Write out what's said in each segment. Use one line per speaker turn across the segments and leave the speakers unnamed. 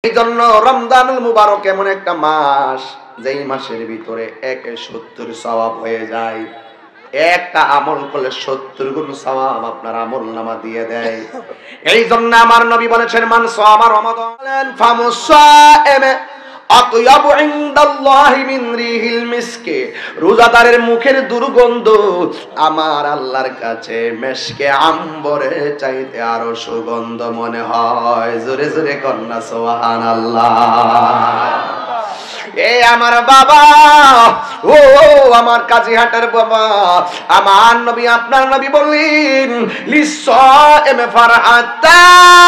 এই জন্য রমজানুল মুবারক এমন একটা মাস, যেই মাসের ভিতরে 70 সওয়াব হয়ে যায়। একটা আমল করলে 70 গুণ সওয়াব আপনার আমল নামা দিয়ে দেয়। এই জন্য আমার নবী বলেছেন, মান সামা রমাদান ফামুসাইম আতয়াবু ইনদাল্লাহি মিন রিহিল মিসকে। রোজাদারের মুখের দুর্গন্ধ আমার আল্লাহর কাছে মেশকে আম্বরে চাইতে আরো সুগন্ধ মনে হয়। জোরে জোরে কন্যা সুবহানাল্লাহ। এ আমার বাবা, ও আমার কাজীহাটের বাবা, আমার নবী আপনার নবী বললেন লিসাইম ফারহাতান।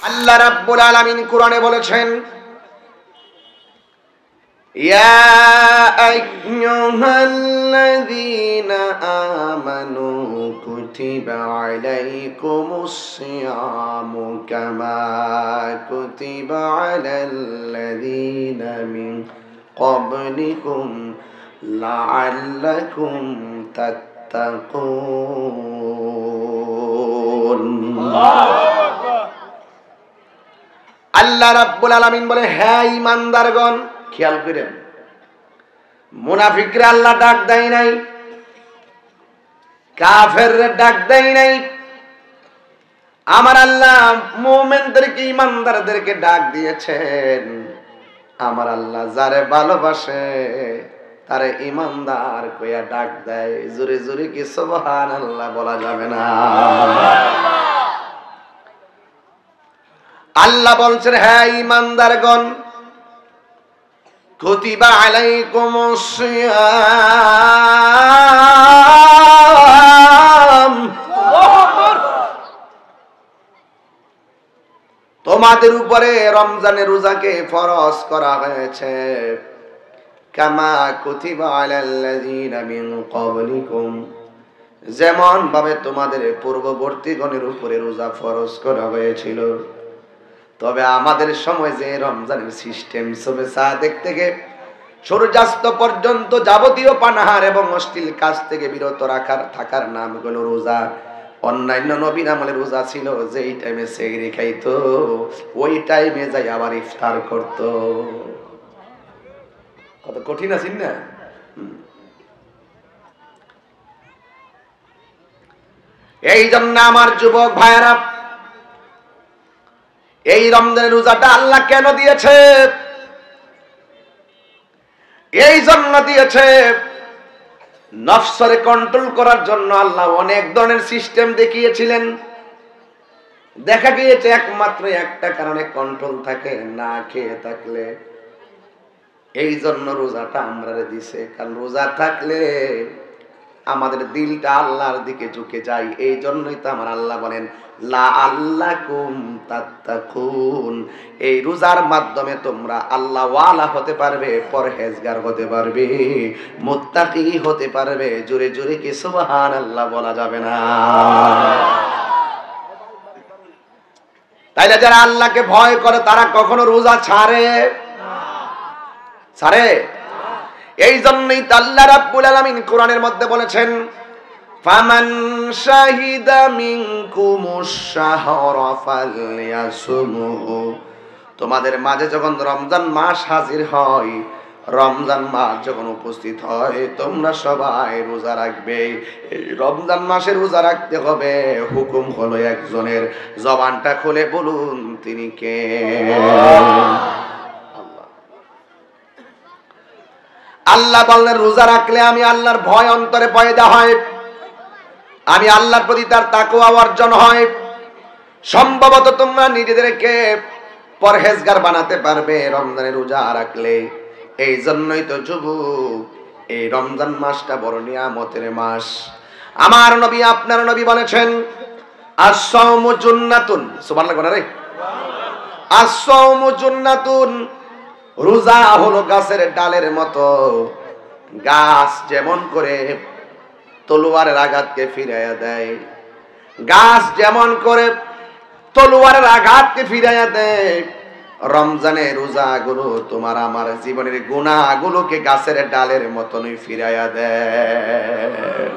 আল্লাহ রাব্বুল আলামিন কোরআনে বলেছেন, ইয়া আইয়ুহাল্লাযীনা আমানু কুতিবা আলাইকুমুস সিয়ামু কামা কুতিবা আলাল্লাযীনা মিন ক্বাবলিকুম লাআল্লাকুম তাত্তাকুন। আল্লাহ রাব্বুল আলামিন বলে, হ্যাঁ ঈমানদারগণ, খেয়াল করেন, মুনাফিকরা আল্লাহ ডাক দেয় নাই, কাফেররা ডাক দেয় নাই। আমার আল্লাহ মুমিনদেরকে, ঈমানদারদেরকে ডাক দিয়েছেন। আমার আল্লাহ যারে ভালোবাসে তারে ঈমানদার কইয়া ডাক দেয়। জোরে জোরে কি সুবহানাল্লাহ বলা যাবে না? আল্লাহ বলছেন, হ্যাঁ ঈমানদারগণ, কুতিবা আলাইকুমুস সিয়াম, তোমাদের উপরে রমজানের রোজাকে ফরজ করা হয়েছে। কামা কুতিবা আলাল্লাযীনা মিন ক্বাবলিকুম, যেমন ভাবে তোমাদের পূর্ববর্তীগণের উপরে রোজা ফরজ করা হয়েছিল। তবে আমাদের সময় যে রমজানের সিস্টেম চলে, সাদেক থেকে সূর্যাস্ত পর্যন্ত যাবতীয় পানাহার এবং অশ্লীল কাজ থেকে বিরত থাকার নাম হলো রোজা। অন্যান্য নবীর আমলে রোজা ছিল যেই টাইমে সেহরি খাইতো, ওই টাইমে যাই আবার ইফতার করত। কত কঠিন আছেন না? এই জন্য আমার যুবক ভাইয়েরা, এই রমজানের রোজাটা আল্লাহ কেন দিয়েছে? এই জন্য দিয়েছে, নফসরে কন্ট্রোল করার জন্য। আল্লাহ অনেক ধরনের সিস্টেম দেখিয়েছিলেন। দেখা গিয়েছে একমাত্র একটা কারণে কন্ট্রোল থাকে, না খেয়ে থাকলে। এই জন্য রোজাটা আমরা দিছে, কারণ রোজা থাকলে আমাদের দিলটা আল্লাহর দিকে ঝুঁকে যায়। এই জন্যই তো আমার আল্লাহ বলেন লাআল্লাকুম তাত্তাকুন, এই রোজার মাধ্যমে তোমরা আল্লাহ ওয়ালা হতে পারবে, পরহেজগার হতে পারবে, মুত্তাকি হতে পারবে। জোরে জোরে কি সুবহানাল্লাহ বলা যাবে না? তাইলে যারা আল্লাহকে ভয় করে তারা কখনো রোজা ছাড়ে? এই জন্যই তো আল্লাহ রাব্বুল আলামিন কোরআনের মধ্যে বলেছেন, ফামান শাহিদা মিনকুমুশ শাহরা ফালইয়াসুমহু, তোমাদের মাঝে যখন রমজান মাস হাজির হয়, রমজান মাস যখন উপস্থিত হয়, তোমরা সবাই রোজা রাখবে। এই রমজান মাসে রোজা রাখতে হবে। হুকুম হলো একজনের, জবানটা খুলে বলুন তিনি কে? আল্লাহ বললেন, রোজা রাখলে আমি আল্লাহর ভয় অন্তরে পয়দা হয়, আমি আল্লাহর প্রতি তার তাকওয়া অর্জন হয়। সম্ভবত তোমরা নিজেদেরকে পরহেজগার বানাতে পারবে রমজানের রোজা রাখলে। এই জন্যই তো যুবক, এই রমজান মাসটা বড় নিয়ামতের মাস। আমার নবী আপনার নবী বলেছেন, আস-সাওমু জুন্নাতুন। সুবহানাল্লাহ বলে রে, আস-সাওমু জুন্নাতুন, রোজা হলো গাছের ডালের মতো। গাছ যেমন করে তলোয়ারের আঘাতকে ফিরাইয়া দেয়, গাছ যেমন করে তলোয়ারের আঘাতকে ফিরাইয়া দেয়, রমজানের রোজাগুলো তোমার আমার জীবনের গুনাহগুলোকে গাছের ডালের মতনই ফিরাইয়া দেয়।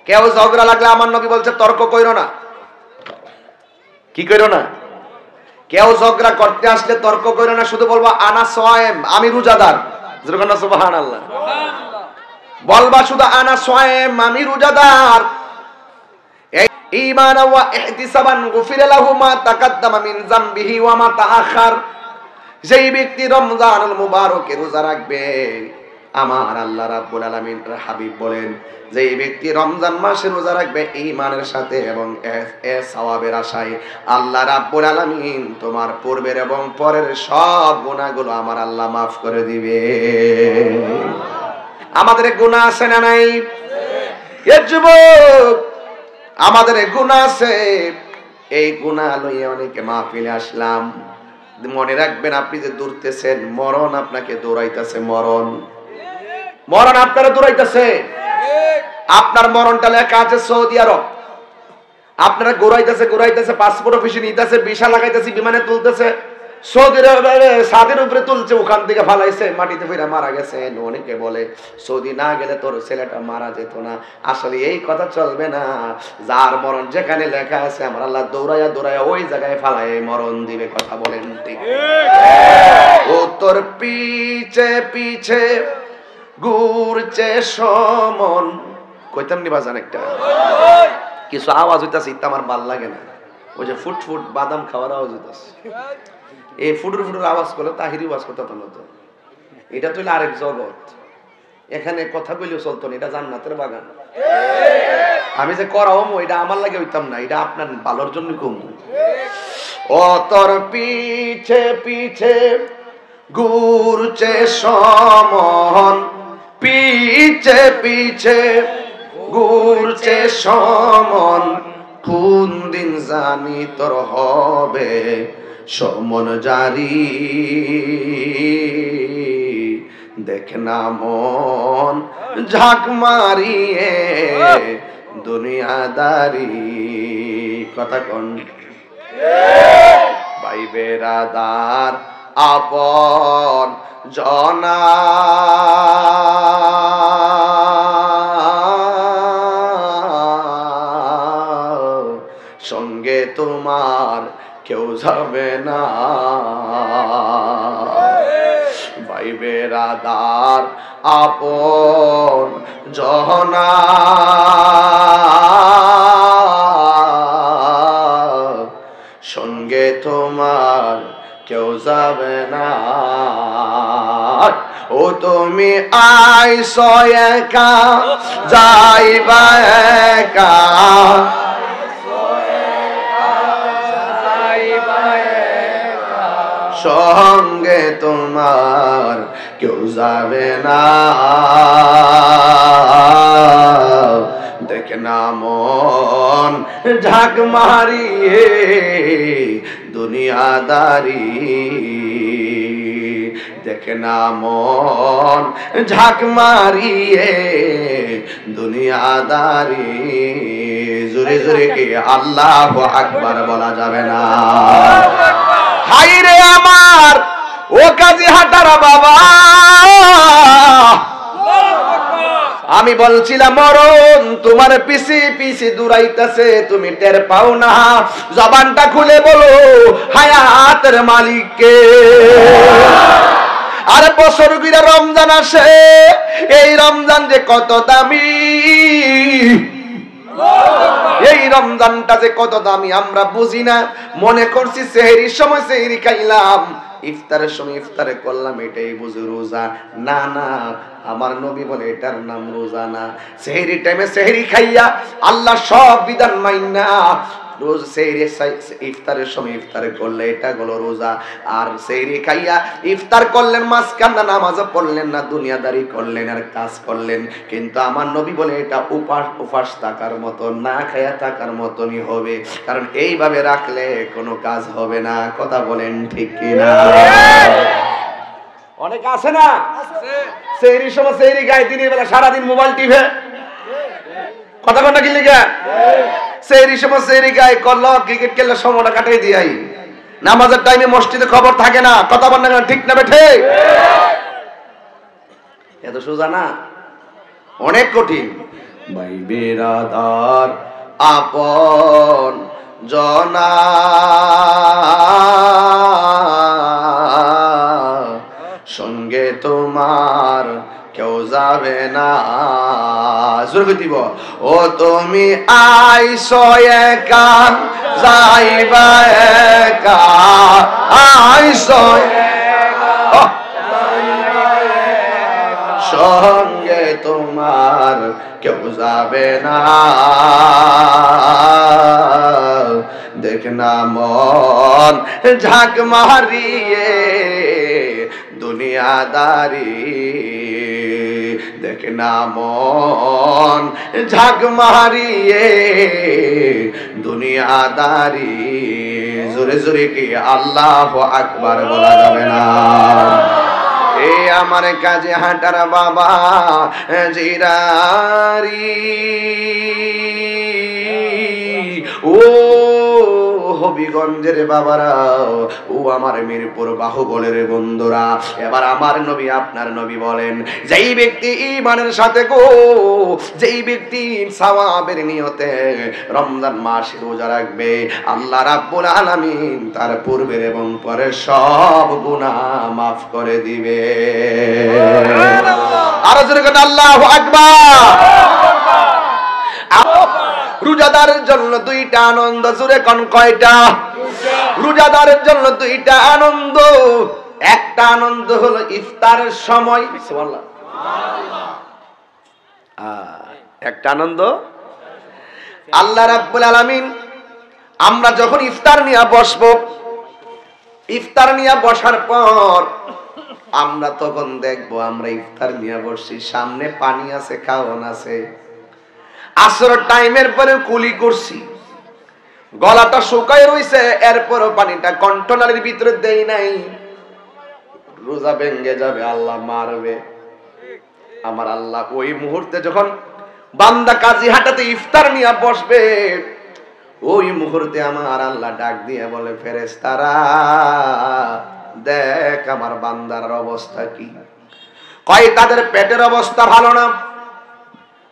কেউ ঝগড়া লাগলে আমার নবী বলছে তর্ক কইরো না। কি কইরো না? কেউ ঝগড়া করতে আসলে তর্ক করে না, শুধু বলবো আনা সোয়েম, আমি রোজাদার। সুবহানাল্লাহ। বলবা শুধু আনা সোয়েম, আমি রোজাদার। ঈমান ওয়া ইহতিসাবান গুফিরা লাহু মা তাকাদ্দামা মিন যামবিহি ওয়া মা তাআখার। যেই ব্যক্তি রমজানুল মুবারকে রোজা রাখবে, আমার আল্লাহ রাব্বুল আলামিনের হাবিব বলেন, যেই ব্যক্তি রমজান মাসে রোজা রাখবে ঈমানের সাথে এবং সওয়াবের আশায়, আল্লাহ রাব্বুল আলামিন তোমার পূর্বের এবং পরের সব গুনাহগুলো আমার আল্লাহ মাফ করে দিবে। আমাদের গুনাহ আছে না নাই? এ যুবক, আমাদের গুনাহ আছে। এই গুনাহ লইয়া অনেকে মাহফিলে আসলাম। মনে রাখবেন, আপনি যে দৌড়তেছেন, মরণ আপনাকে দৌড়াইতেছে। মরণ আপনারা দৌড়াইতেছে। আপনার মরণটা লেখা আছে সৌদি আরব। আপনারা ঘুরাইতেছে, পাসপোর্ট অফিসে নিতেছে, ভিসা লাগাইতেছে, বিমানে তুলতেছে, সৌদি আরবে ছাদের উপরে তুলছে, ওখান থেকে ফালাইছে, মাটিতে ফিরে মারা গেছে। অনেকে বলে সৌদি না গেলে তোর ছেলেটা মারা যেত না। আসলে এই কথা চলবে না। যার মরণ যেখানে লেখা আছে, আমার আল্লাহ দৌড়াইয়া ওই জায়গায় ফালাই মরণ দিবে। কথা বলেন ঠিক? ও তোর পিছে পিছে ঘুরছে সমন। কইতাম নি বাজান একটা কিছু আওয়াজ হইতাছে, ইত্যা আমার ভাল লাগে না। ওই যে ফুট ফুট বাদাম খাওয়ার আওয়াজ হইতাছে। এই ফুটুর আওয়াজ করলে তাহিরি ওয়াজ করতে হতো। এটা তো আরেক জগৎ, এখানে কথা কইলেও চলতো না। এটা জান্নাতের বাগান। আমি যে করাও এটা আমার লাগে হইতাম না, এটা আপনার ভালোর জন্য কম। ও তোর পিছে পিছে ঘুরছে সমন, পিছে পিছে ঘুরছে সমন, কোন দিন জানি তোর হবে সমন জারি। দেখ না মন ঝাঁক মারিয়ে দুনিয়াদারি। কথা কোন ভাই বেরাদার আপন জনা, সঙ্গে তোমার কেউ যাবে না। ভাই বেরাদার আপন জনা, সঙ্গে তোমার কেউ যাবে না। ও তুমি আইছো একা, যাইবা একা, সঙ্গে তোমার কেউ যাবে না। দেখ না মন ঝাঁক মারিয়ে দুনিয়াদারি। দেখ না মন ঝাঁক মারিয়ে দুনিয়াদারি। জোরে জোরে কি আল্লাহু আকবার বলা যাবে না? হাইরে আমার ও কাজী হাটারা বাবা, আমি বলছিলাম মরণ তোমার পিছে পিছে দৌড়াইতেছে, তুমি টের পাও না। জবানটা খুলে বলো হায়াতের মালিককে। আরে বছর ঘুরে রমজান আসে, এই রমজান যে কত দামি, এই রমজানটা যে কত দামি আমরা বুঝি না। মনে করছি সেহরির সময় সেহরি খাইলাম, ইফতারের সময় ইফতারে করলাম, এটাই বুঝি রোজা। না না, আমার নবী বলে এটার নাম রোজা না। সেহরি টাইমে সেহরি খাইয়া আল্লাহ সব বিধান মাইনা রোজ সেহরি ইফতারের সময় ইফতারে করলে এটা হলো রোজা। আর সেহরি খাইয়া ইফতার করলেন, মাঝখানে নামাজ পড়লেন না, দুনিয়াদারি করলেন আর কাজ করলেন। কিন্তু আমার নবী বলে এটা উপাস থাকার মতো, না খাইয়া থাকার মতনই হবে। কারণ এইভাবে রাখলে কোনো কাজ হবে না। কথা বলেন ঠিক কিনা? অনেক আছে না সেহরির সময় সেহরি খায়, দিনের বেলা সারাদিন মোবাইল টিপে। কথা কোনটা কি লিখা? সেহরির সময় সেহরি খায়, করলো ক্রিকেট খেললে সময়টা কাটাই দিয়াই। নামাজের টাইমে মসজিদে খবর থাকে না। কথা বল না, ঠিক না বেঠে? এত সোজা না, অনেক কঠিন। ভাই বেরাদার আপন জনা, যাবে না। জোরে দিব, ও তুমি আইছো একা যাইবা একা, আইছো সঙ্গে তোমার কেউ যাবে না। দেখ না মন ঝাঁক মারিয়ে দুনিয়াদারি, দেখ না মন ঝাঁক মারিয়ে দুনিয়াদারি। জোরে জোরে কি আল্লাহু আকবার বলা যাবে না? এ আমার কাজে হাঁটার বাবা জিরারি, ও হবিগঞ্জের বাবারাও, ও আমার মিরপুর বাহুবলের বন্ধুরা, এবার আমার নবী আপনার নবী বলেন, যেই ব্যক্তি ঈমানের সাথে গো, যেই ব্যক্তি সওয়াবের নিয়তে রমজান মাস রোজা রাখবে, আল্লাহ রাব্বুল আলামিন তার পূর্বের এবং পরের সব গুনাহ মাফ করে দিবে। আর জোরে কথা আল্লাহু আকবার। রোজাদারের জন্য দুইটা আনন্দ, জোরে কোন কয়টা? রোজাদারের জন্য দুইটা আনন্দ। একটা আনন্দ হলো ইফতারের সময়, সুবহানাল্লাহ, একটা আনন্দ আল্লাহ রাব্বুল আলামিন আমরা যখন ইফতার নিয়ে বসবো, ইফতার নিয়ে বসার পর আমরা তখন দেখবো আমরা ইফতার নিয়ে বসছি, সামনে পানি আছে, খাওয়ান আছে। আসর টাইমের পরে কুলি করছি, গলাটা শুকায় রইছে, এরপরও পানিটা কন্টেনারের ভিতরে দেই নাই। রোজা ভেঙে যাবে, আল্লাহ মারবে। আমার আল্লাহ ওই মুহূর্তে যখন বান্দা কাজী হাটাতে ইফতার নিয়ে বসবে, ওই মুহূর্তে আমার আল্লাহ ডাক দিয়ে বলে, ফেরেশতারা দেখ আমার বান্দার অবস্থা কি। কয় তাদের পেটের অবস্থা ভালো না,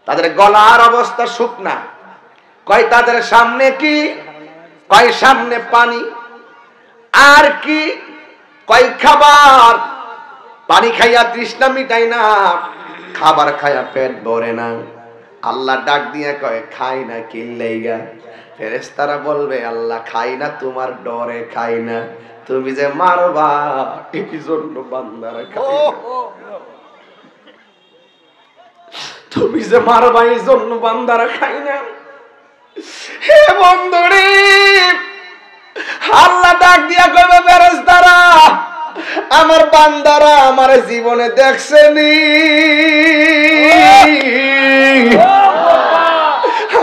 তাদের গলার অবস্থা শুকনা। কয় তাদের সামনে কি? কয় সামনে পানি। আর কি? কয় খাবার। পানি খাইয়া তৃষ্ণা মিটাই না, খাবার খাইয়া পেট ভরে না। আল্লাহ ডাক দিয়ে কয় খাই না কি লাইগা? ফেরেশতারা বলবে আল্লাহ খাই না তোমার ডরে খাই না, তুমি যে মারবা এই জন্য বান্দারা খাই না, তুমি যে মারবা এই জন্য বান্দারা খাই না। হে বন্ধুরে, আল্লাহ ডাক দিয়া কইবে ফেরেশতারা আমার বান্দারা আমার জীবনে দেখছেনি,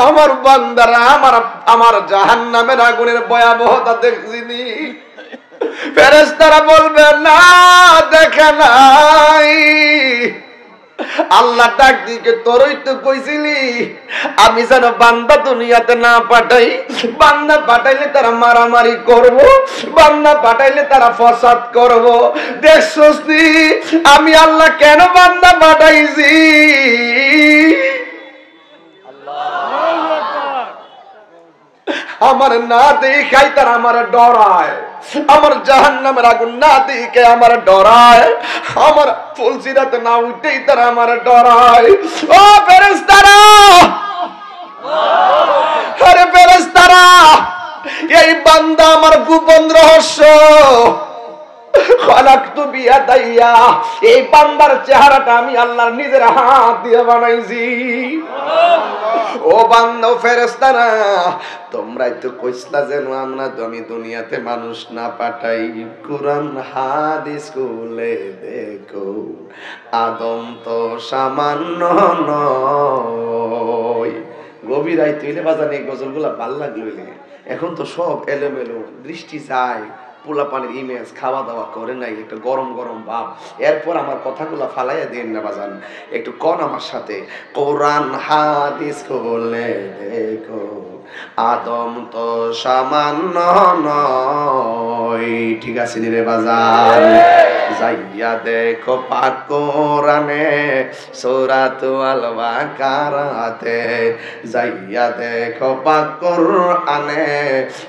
আমার বান্দারা আমার জাহান্নামের আগুনের ভয়াবহতা দেখছিনি। ফেরেশতারা বলবে না দেখে নাই। আল্লাহ ডাক দিকে তোরই তো কইছিলি আমি যেন বান্দা দুনিয়াতে না পাঠাই, বান্দা পাঠাইলে তারা মারামারি করব, বান্দা পাঠাইলে তারা ফসাদ করব। দেখছস নি আমি আল্লাহ কেন বান্দা পাঠাইছি? আমার না দেখাই তারা আমার ডরায়, আমার জাহান্নামের আগুন না দেখে আমার ডরায়, আমার ফুলসিরাতে না উঠেই তারা আমার ডরায়। ও ফেরেশতারা, আরে ফেরেশতারা, এই বান্দা আমার গোপন রহস্য খালাকতু বিয়াদাইয়া, এই বান্দার চেহারাটা আমি আল্লাহর নিজের হাত দিয়ে বানাইছি। ও বান্দা ও ফেরেশতারা, তোমরাই তো কইছলা যেন আমি দুনিয়াতে মানুষ না পাঠাই। কুরআন হাদিস খুলে দেখো আদম তো সামান্য নয়। গভীর রাইতে হইলে বাজানে গজলগুলা ভাল লাগলো, এখন তো সব এলোমেলো, দৃষ্টি যায়, পোলা পানির ইমেজ, খাওয়া দাওয়া করে নাই, একটু গরম গরম ভাব। এরপর আমার কথাগুলা ফালাইয়া দেন না বাজান, একটু কন আমার সাথে, কোরআন হাদিস খুলে দেখো আদম তো সামান্য নয়। ঠিক আছে রে বাজান? যাইয়া দেখো পাক কোরআনে সূরাত আল বাকারাতে, যাইয়া দেখো পাক কোরআনে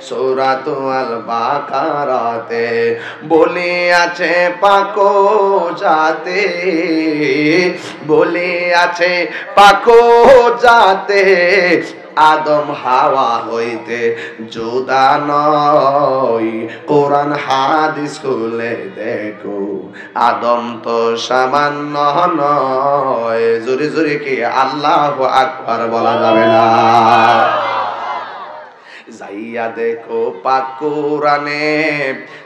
সূরাত আল বাকারাতে, বলে আছে পাকো যাতে, বলে আছে পাকো যাতে, আদম হাওয়া হইতে জুদা নয়। কোরআন হাদিস খুলে দেখো আদম তো সামান্য নয়। জোরে জোরে কি আল্লাহু আকবার বলা যাবে না? যাইয়া দেখো পাক কোরআনে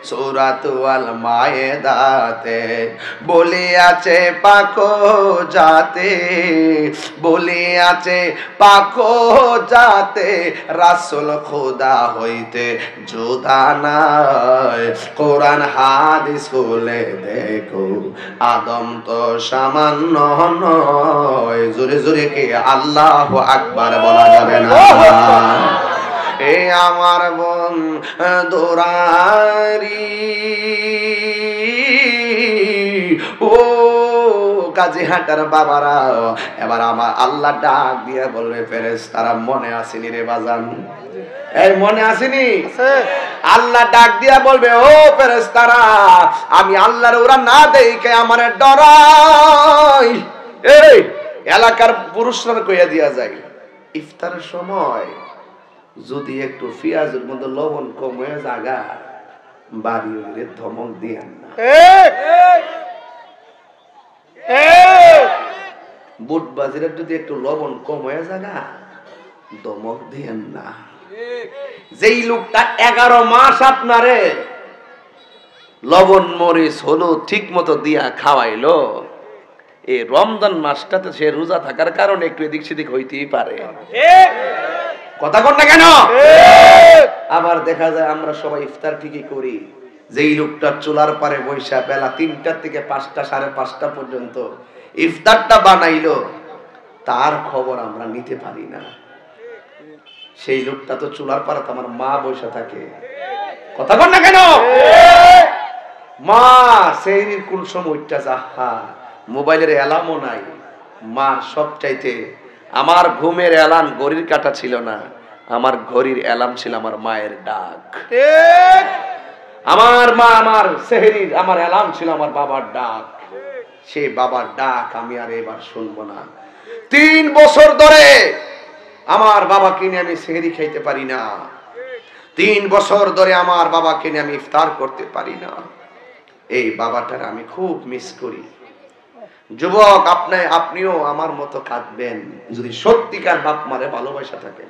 সূরাত আল মায়েদাতে, বলে আছে পাকো যাতে, বলে আছে পাকো যাতে, রাসূল খোদা হইতে জুদা নাই। কোরআন হাদিস খুলে দেখো আদম তো সামান্য নয়। জোরে জোরে কি আল্লাহু আকবার বলা যাবে না? এ আমার বোন দোরারি ও কাজীহাটার বাবারা, এবার আমার আল্লাহ ডাক দিয়ে বলবে ফেরেশতারা মনে আসেনি রে বাজান? এই মনে আসেনি? আল্লাহ ডাক দিয়া বলবে ও ফেরেশতারা, আমি আল্লাহর ওরা না দেখে আমার ডরাই। এই এলাকার পুরুষরা কইয়া দিয়া যায় ইফতারের সময় যদি একটু পেঁয়াজের মধ্যে লবণ কম হয়ে জাগা বাড়ি হইলে ধমক দিয়েন না। বুট বাজিরে যদি একটু লবণ কম হয়ে জাগা ধমক দিয়েন না। যেই লোকটা 11 মাস আপনারে লবণ মরিচ হলুদ ঠিক মতো দিয়া খাওয়াইলো, এই রমজান মাসটাতে সে রোজা থাকার কারণে একটু এদিক সেদিক হইতেই পারে। কথা কন না কেন? আবার দেখা যায় আমরা সবাই ইফতার ঠিকই করি, যেই লোকটা চুলার পারে বৈশা বেলা 3টা থেকে 5টা 5:30 পর্যন্ত ইফতারটা বানাইলো, তার খবর আমরা নিতে পারি না। সেই লোকটা তো চুলার পারে তো আমার মা বৈশা থাকে। কথা কন না কেন? মা সেহরির কোন সময়টা যাহা মোবাইলের অ্যালার্মও নাই। মা সব চাইতে, আমার ঘুমের অ্যালার্ম ঘড়ির কাঁটা ছিল না, আমার ঘড়ির অ্যালার্ম ছিল আমার মায়ের ডাক। আমার মা আমার সেহরির আমার অ্যালার্ম ছিল আমার বাবার ডাক। সে বাবার ডাক আমি আর এবার শুনবো না। 3 বছর ধরে আমার বাবাকে নিয়ে আমি সেহরি খাইতে পারি না। 3 বছর ধরে আমার বাবাকে নিয়ে আমি ইফতার করতে পারি না। এই বাবাটার আমি খুব মিস করি। যুবক আপনিও আমার মতো কাঁদবেন যদি সত্যিকার বাপ মারে ভালোবাসা থাকে।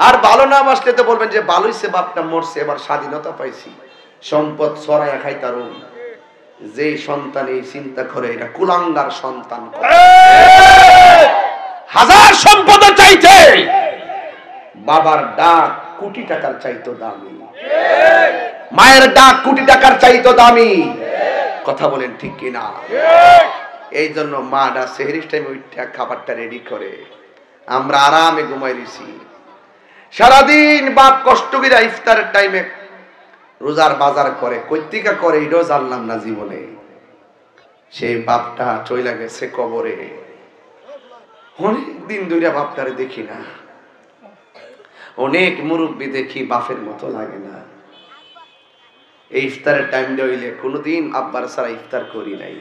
আর ভালো না বাসলে তো বলবেন যে ভালোইছে বাপটা মরছে, এবার স্বাধীনতা পাইছি, সম্পদ ছড়াইয়া খাইতারু। যেই সন্তান এই চিন্তা করে এটা কুলাঙ্গার সন্তান। হাজার সম্পদ চাইতে বাবার ডাক কোটি টাকার চাইতো দামি, মায়ের ডাক কোটি টাকার চাইতো দামি। কথা বলেন ঠিক কিনা? এই জন্য মাটা সেহরির টাইমে উঠে খাবারটা রেডি করে, আমরা আরামে ঘুমাই দিছি। সারাদিন বাপ কষ্ট করে ইফতারের টাইমে রোজার বাজার করে, কৈতিকা করে এটাও জানলাম না জীবনে। সেই বাপটা চইলা গেছে কবরে। অনেক দিন ধরে বাপটারে দেখি না। অনেক মুরব্বী দেখি, বাপের মতো লাগে না। এই ইফতারের টাইমটা হইলে কোনোদিন আব্বার ছাড়া ইফতার করি নাই।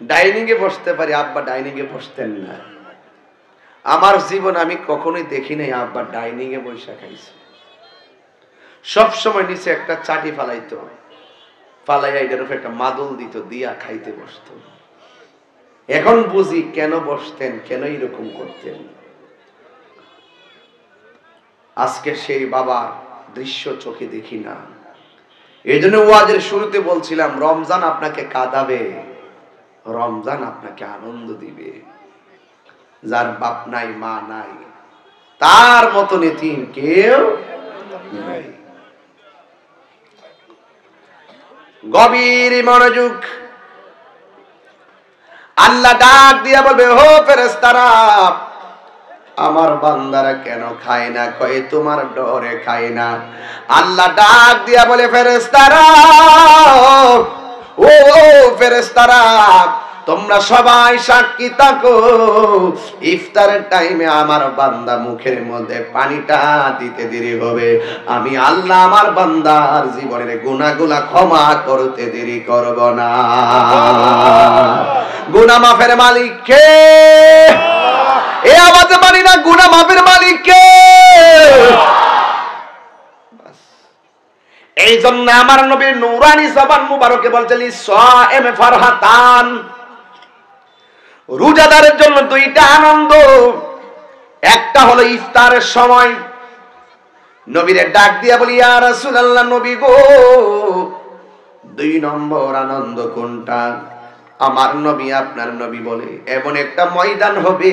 ডাইনিং এ বসতে পারি, আব্বা ডাইনিং এ বসতেন না। আমার জীবন আমি কখনোই দেখি নাই আব্বা ডাইনিং এ বসে খাইছে। সব সময় নিচে একটা চাটি ফালাইতো, ফালাইয়া এটার উপর একটা মাদল দিত, দিয়া খাইতে বসতো। এখন বুঝি কেন বসতেন, কেন এরকম করতেন। আজকে সেই বাবার দৃশ্য চোখে দেখি না। এই জন্য ওয়াজের শুরুতে বলছিলাম রমজান আপনাকে কাঁদাবে, রমজান আপনাকে আনন্দ দিবে। যার বাপ নাই মা নাই তার মতো এতিম কেউ নাই। গভীর মনোযোগ। আল্লাহ ডাক দিয়া বলবে হো ফেরেশতারা, আমার বান্দারা কেন খায় না? কয় তোমার ডরে খায় না। আল্লাহ ডাক দিয়া বলে ফেরেশতারা, ও ফেরেশতারা তোমরা সবাই সাক্ষী থাকো, ইফতারের টাইমে আমার বান্দা মুখের মধ্যে পানিটা দিতে দেরি হবে, আমি আল্লাহ আমার বান্দার জীবনের গুনাহগুলো ক্ষমা করতে দেরি করব না। গুনাহ মাফের মালিক কে? এ আওয়াজে মানি না গুনাহ মাফের মালিক কে? এই জন্য আমার নবীর নূরানি জবান মুবারকে বলছেন সায়েম ফারহাতান, রোজাদারের জন্য দুইটা আনন্দ, একটা হলো ইফতারের সময় নবীরে ডাক দিয়া বলি ইয়া রাসূলুল্লাহ, নবী গো দুই নম্বর আনন্দ কোনটা? আমার নবী আপনার নবী বলে এমন একটা ময়দান হবে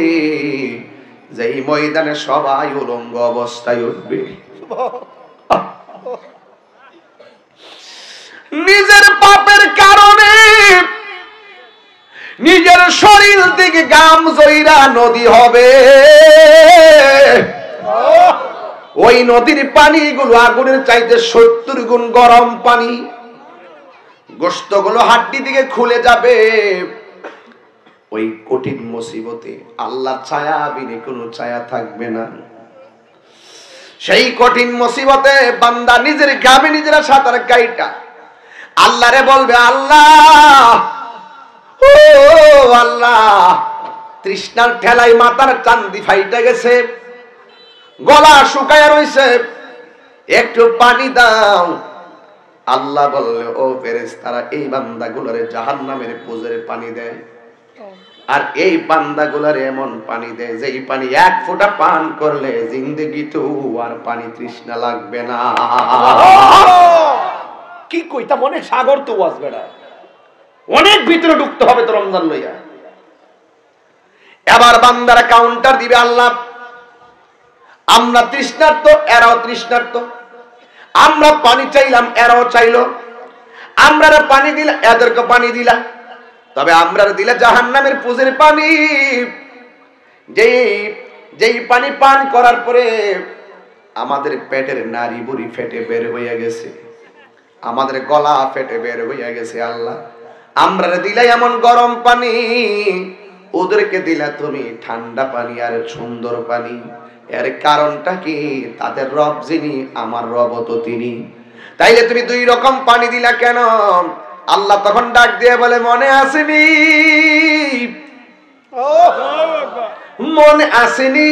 যেই ময়দানে সবাই উলঙ্গ অবস্থায় উঠবে, নিজের পাপের কারণে নিজের শরীর থেকে গাম জইরা নদী হবে, ওই নদীর পানিগুলো আগুনের চাইতে 70 গুণ গরম পানি, গোশতগুলো হাড্ডি থেকে খুলে যাবে। ওই কঠিন মুসিবতে আল্লাহর ছায়া বিনে কোনো ছায়া থাকবে না। সেই কঠিন মুসিবতে বান্দা নিজের গামে নিজেরা সাঁতার কাইটা আল্লাহরে বলবে আল্লাহ, ও আল্লাহ, তৃষ্ণার ঠেলায় মাথার চান্দি ফাইটা গেছে, গলা শুকায় রইছে, একটু পানি দাও। আল্লাহ বললে ও ফেরেশতারা এই বান্দাগুলোরে জাহান্নামের পুজোরে পানি দেয়, আর এই বান্দাগুলোরে এমন পানি দেয় যেই পানি এক ফোঁটা পান করলে জিন্দেগিতেও আর পানি তৃষ্ণা লাগবে না। কি কইতা মনে সাগর তো আসবে না, অনেক ভিতরে ঢুকতে হবে তো রমজান লইয়া। এবার বান্দারা কাউন্টার দিবে আল্লাহ আমরা তৃষ্ণার্ত, এরাও তৃষ্ণার্ত, আমরা পানি চাইলাম এরাও চাইলো, আমরা পানি দিলা এদেরকে পানি দিলা, তবে আমরা দিলে জাহান্নামের পুজের পানি, যেই পানি পান করার পরে আমাদের পেটের নাড়ি বুড়ি ফেটে বের হয়ে গেছে, আমাদের গলা ফেটে বের হয়ে গেছে। আল্লাহ আমরা দিলাই এমন গরম পানি, ওদেরকে দিলা তুমি ঠান্ডা পানি আর সুন্দর পানি। এর কারণটা কি? তাদের রব যিনি আমার রব তো তিনি, তাইলে তুমি দুই রকম পানি দিলা কেন? আল্লাহ তখন ডাক দিয়ে বলে মনে আসেনি, মনে আসেনি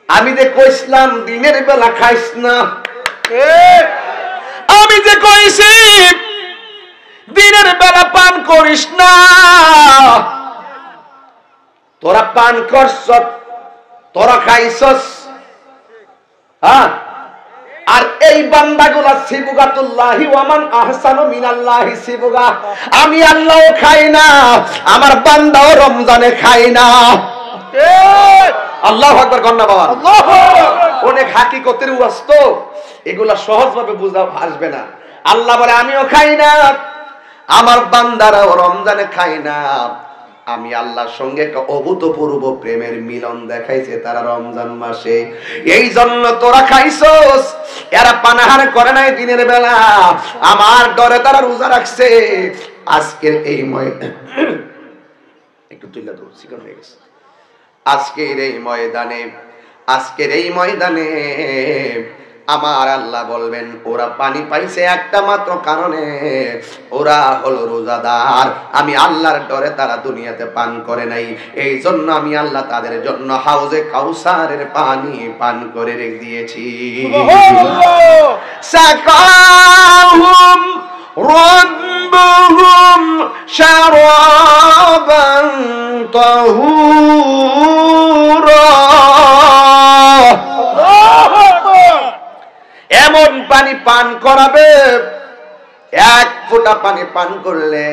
আমি যে কইছিলাম দিনের বেলা খাইস না, আমি যে কইছি দিনের বেলা পান করিস না, তোরা পান করছ, তোরা খাইছস। হ্যাঁ, আর এই বান্দাগুলা সিবগাতুল্লাহি ওয়া মান আহসানু মিনাল্লাহি সিবগা, আমি আল্লাহও খাই না, আমার বান্দাও রমজানে খাই না। আল্লাহু আকবার কন্না বাবা, অনেক হাকিকতের ওয়াজ তো, এগুলা সহজভাবে বুঝা আসবে না। আল্লাহ বলে আমিও খাই না, আমার বান্দারাও রমজানে খাই না। আমি আল্লাহর সঙ্গে একটা অভূতপূর্ব প্রেমের মিলন দেখাইছে তারা রমজান মাসে, এই জন্য তোরা খাইছস, এরা পানাহার করে নাই দিনের বেলা, আমার ডরে তারা রোজা রাখছে। আজকের এই একটু তুইলা দৌড় চিকন হয়ে গেছে। আজকের এই ময়দানে আমার আল্লাহ বলবেন ওরা পানি পাইছে একটা মাত্র কারণে, ওরা হলো রোজাদার। আমি আল্লাহর ডরে তারা দুনিয়াতে পান করে নাই, এই জন্য আমি আল্লাহ তাদের জন্য হাউজে কাউসারের পানি পান করে রেখে দিয়েছি। সাকাহুম রাব্বুহুম শারাবান তাহুরা, এমন পানি পান করাবে, এক ফোঁটা পানি পান করলে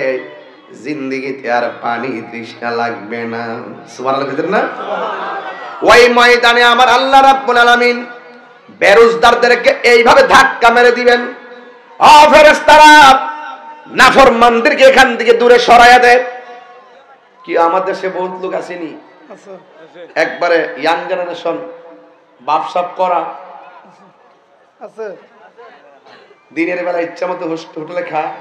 জিন্দেগিতে আর পানি তৃষ্ণা লাগবে না। সুবহানাল্লাহ না? ওই ময়দানে আমার আল্লাহ রাব্বুল আলামিন বেরোজদারদেরকে এইভাবে ধাক্কা মেরে দিবেন, ও ফেরেশতারা নাফরমানদেরকে এখান থেকে দূরে সরাইয়া দেয়। কি আমাদের দেশে বহুত লোক আসেনি, একবারে ইয়াং জেনারেশন বাপসাপ করা আছে, দিনের বেলা ইচ্ছা মতো হোটেলে খায়।